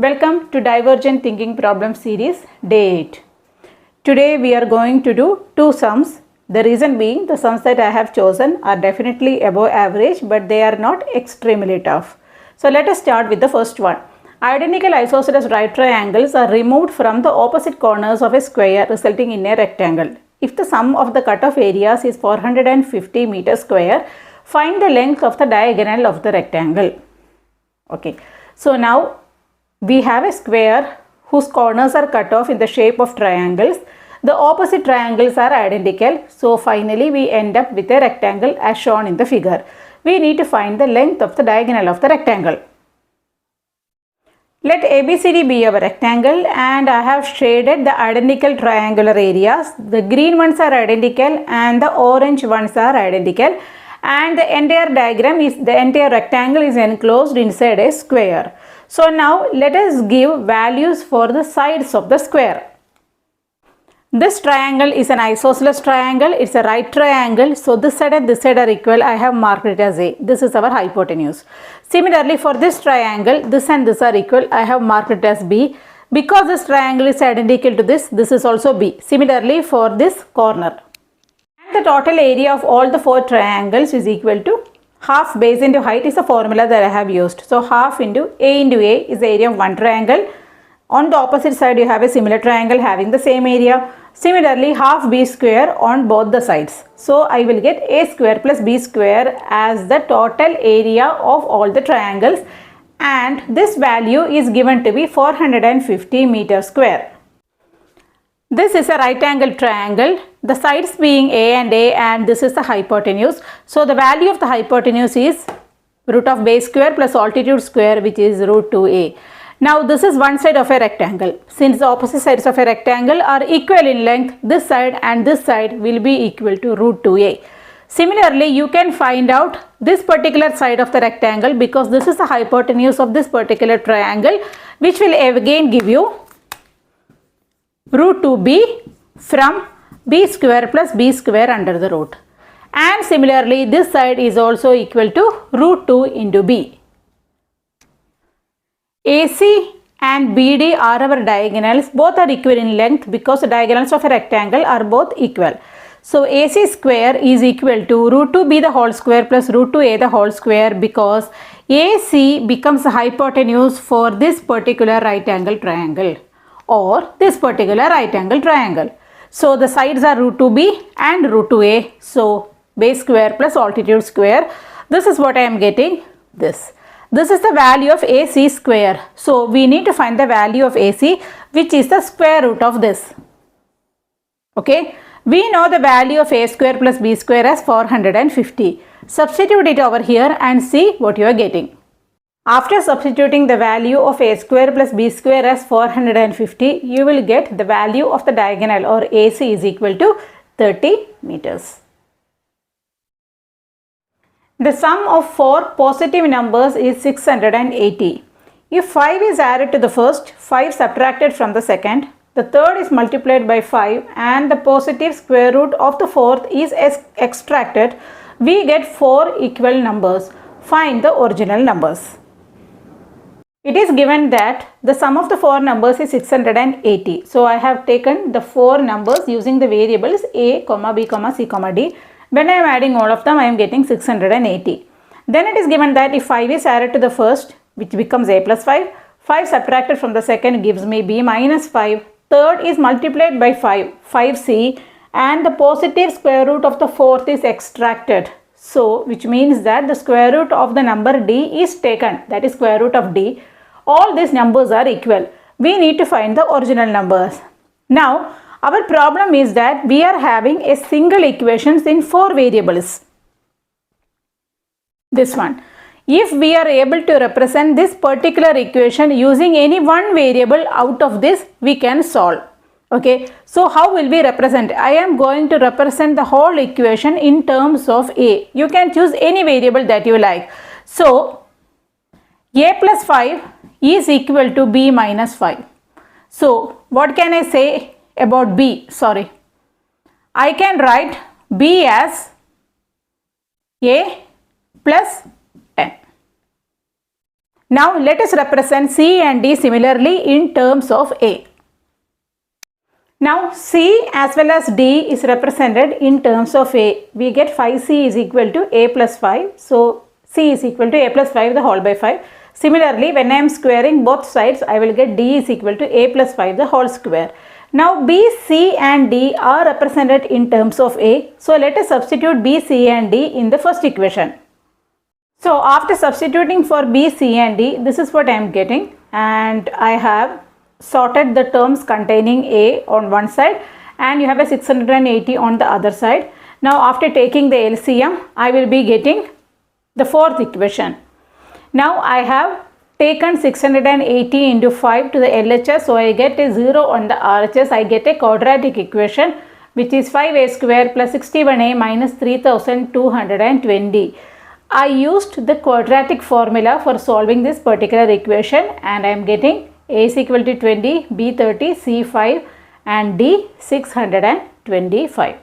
Welcome to Divergent Thinking Problem Series Day 8. Today we are going to do two sums. The reason being the sums that I have chosen are definitely above average but they are not extremely tough. So let us start with the first one. Identical isosceles right triangles are removed from the opposite corners of a square resulting in a rectangle. If the sum of the cutoff areas is 450 meters square, find the length of the diagonal of the rectangle. Okay, so now we have a square whose corners are cut off in the shape of triangles. The opposite triangles are identical. So finally we end up with a rectangle as shown in the figure. We need to find the length of the diagonal of the rectangle. Let ABCD be our rectangle and I have shaded the identical triangular areas. The green ones are identical and the orange ones are identical. And the entire entire rectangle is enclosed inside a square. So now let us give values for the sides of the square. This triangle is an isosceles triangle. It's a right triangle. So this side and this side are equal. I have marked it as A. This is our hypotenuse. Similarly for this triangle, this and this are equal. I have marked it as B. Because this triangle is identical to this, this is also B. Similarly for this corner. The total area of all the four triangles is equal to half base into height is a formula that I have used. So half into A is the area of one triangle. On the opposite side you have a similar triangle having the same area. Similarly half B square on both the sides. So I will get A square plus B square as the total area of all the triangles and this value is given to be 450 meters square. This is a right angle triangle, the sides being A and this is the hypotenuse. So the value of the hypotenuse is root of base square plus altitude square, which is root 2A. Now this is one side of a rectangle. Since the opposite sides of a rectangle are equal in length, this side and this side will be equal to root 2A. Similarly, you can find out this particular side of the rectangle because this is the hypotenuse of this particular triangle, which will again give you root 2b from b square plus b square under the root. And similarly, this side is also equal to root 2 into b. AC and BD are our diagonals. Both are equal in length because the diagonals of a rectangle are both equal. So AC square is equal to root 2b the whole square plus root 2a the whole square because AC becomes the hypotenuse for this particular right angle triangle or this particular right angle triangle. So the sides are root 2b and root 2a. So base square plus altitude square. This is what I am getting. This is the value of AC square. So we need to find the value of AC, which is the square root of this. Okay. We know the value of A square plus B square as 450. Substitute it over here and see what you are getting. After substituting the value of A square plus B square as 450, you will get the value of the diagonal or AC is equal to 30 meters. The sum of four positive numbers is 680. If 5 is added to the first, 5 subtracted from the second, the third is multiplied by 5 and the positive square root of the fourth is extracted, we get 4 equal numbers. Find the original numbers. It is given that the sum of the four numbers is 680. So I have taken the four numbers using the variables A, B, C, D. When I am adding all of them, I am getting 680. Then it is given that if 5 is added to the first, which becomes A plus 5, 5 subtracted from the second gives me B minus 5. Third is multiplied by 5, 5C, and the positive square root of the fourth is extracted. So, which means that the square root of the number D is taken, that is square root of D. All these numbers are equal. We need to find the original numbers. Now, our problem is that we are having a single equations in 4 variables. This one. If we are able to represent this particular equation using any one variable out of this, we can solve. Okay, so how will we represent? I am going to represent the whole equation in terms of A. You can choose any variable that you like. So, A plus 5 is equal to B minus 5. So, what can I say about B? Sorry. I can write B as A plus 10. Now let us represent C and D similarly in terms of A. Now C as well as D is represented in terms of A. We get 5C is equal to A plus 5. So C is equal to A plus 5 the whole by 5. Similarly, when I am squaring both sides, I will get D is equal to A plus 5 the whole square. Now B, C and D are represented in terms of A. So let us substitute B, C and D in the first equation. So after substituting for B, C and D, this is what I am getting, and I have sorted the terms containing A on one side and you have a 680 on the other side. Now after taking the LCM, I will be getting the fourth equation. Now I have taken 680 into 5 to the LHS, so I get a 0 on the RHS. I get a quadratic equation which is 5a square plus 61a minus 3220. I used the quadratic formula for solving this particular equation and I am getting A is equal to 20, B 30, C 5 and D 625.